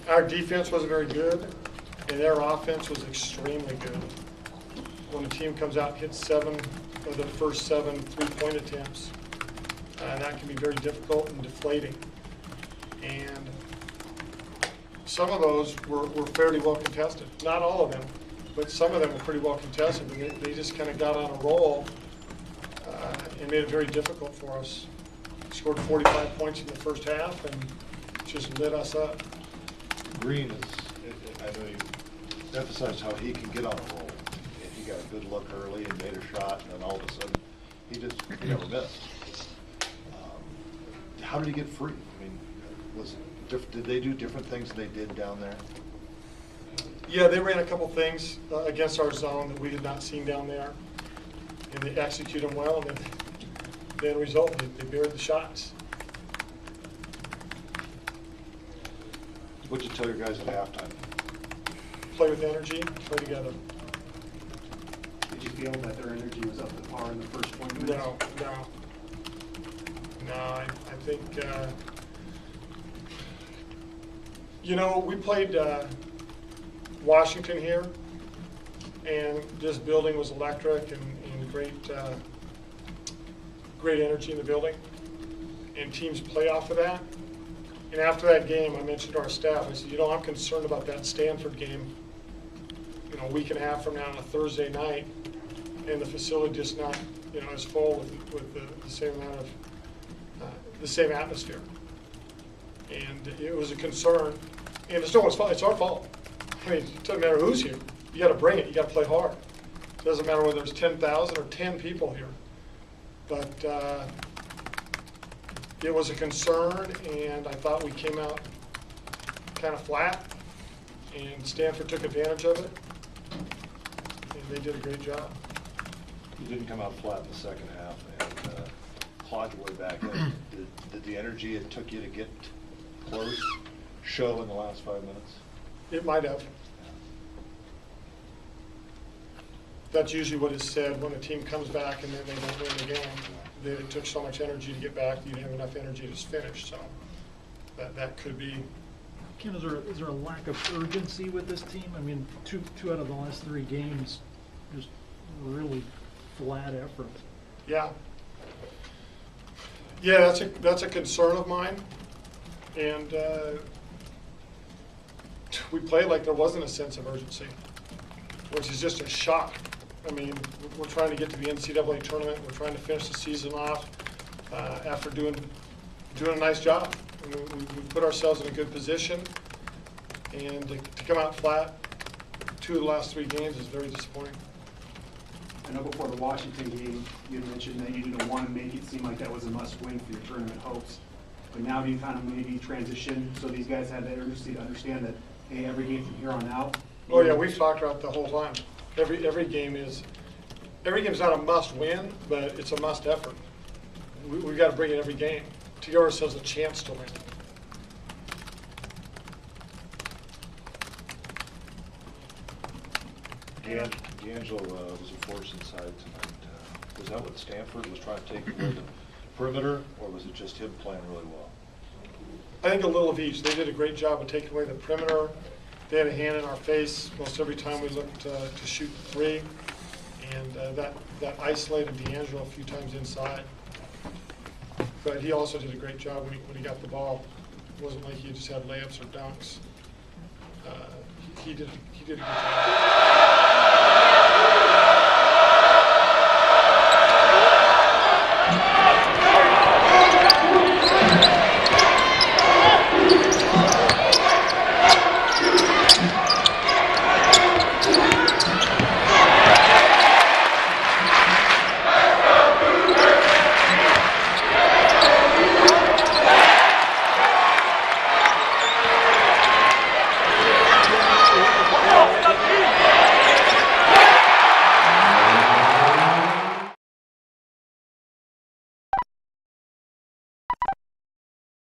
Our defense wasn't very good, and their offense was extremely good. When the team comes out and hits 7 of the first 7 3-point attempts, that can be very difficult and deflating. And some of those were fairly well contested. Not all of them, but some of them were pretty well contested. And they just kind of got on a roll and made it very difficult for us. Scored 45 points in the first half and just lit us up. Green is, I know you emphasized how he can get on a roll. And he got a good look early and made a shot, and then all of a sudden, he never missed. How did he get free? I mean, did they do different things than they did down there? Yeah, they ran a couple things against our zone that we had not seen down there, and they executed them well, and then the result, they buried the shots. What'd you tell your guys at halftime? Play with energy, play together. Did you feel that their energy was up to par in the first 20 minutes? No, I think, we played Washington here, and this building was electric and great energy in the building, and teams play off of that. And after that game, I mentioned to our staff, I said, I'm concerned about that Stanford game, a week and a half from now on a Thursday night, and the facility just not, as full with the same amount of, the same atmosphere. And it was a concern, and it's no one's fault, it's our fault. I mean, it doesn't matter who's here. You gotta bring it, you gotta play hard. It doesn't matter whether there's 10,000 or 10 people here. But it was a concern, and I thought we came out kind of flat, and Stanford took advantage of it, and they did a great job. You didn't come out flat in the second half and clawed your way back in. Did the energy it took you to get close show in the last 5 minutes? It might have. That's usually what is said when a team comes back and then they don't win the game. That it took so much energy to get back that you didn't have enough energy to finish. So that could be. Ken, is there a lack of urgency with this team? I mean, two out of the last 3 games, just really flat effort. Yeah. Yeah, that's a concern of mine, and we played like there wasn't a sense of urgency, which is just a shock. I mean, we're trying to get to the NCAA tournament. We're trying to finish the season off after doing a nice job. I mean, we put ourselves in a good position, and to come out flat 2 of the last 3 games is very disappointing. I know before the Washington game, you had mentioned that you didn't want to make it seem like that was a must-win for your tournament hopes. But now do you kind of maybe transition so these guys have that urgency to understand that, hey, every game from here on out? Oh yeah, we've talked about it the whole time. Every game is not a must-win, but it's a must-effort. We've got to bring it every game to give ourselves a chance to win. D'Angelo was a force inside tonight. Was that what Stanford was trying to take away the perimeter, or was it just him playing really well? I think a little of each. They did a great job of taking away the perimeter. They had a hand in our face most every time we looked to shoot the 3, and that isolated D'Angelo a few times inside. But he also did a great job when he got the ball. It wasn't like he just had layups or dunks. He did a good job.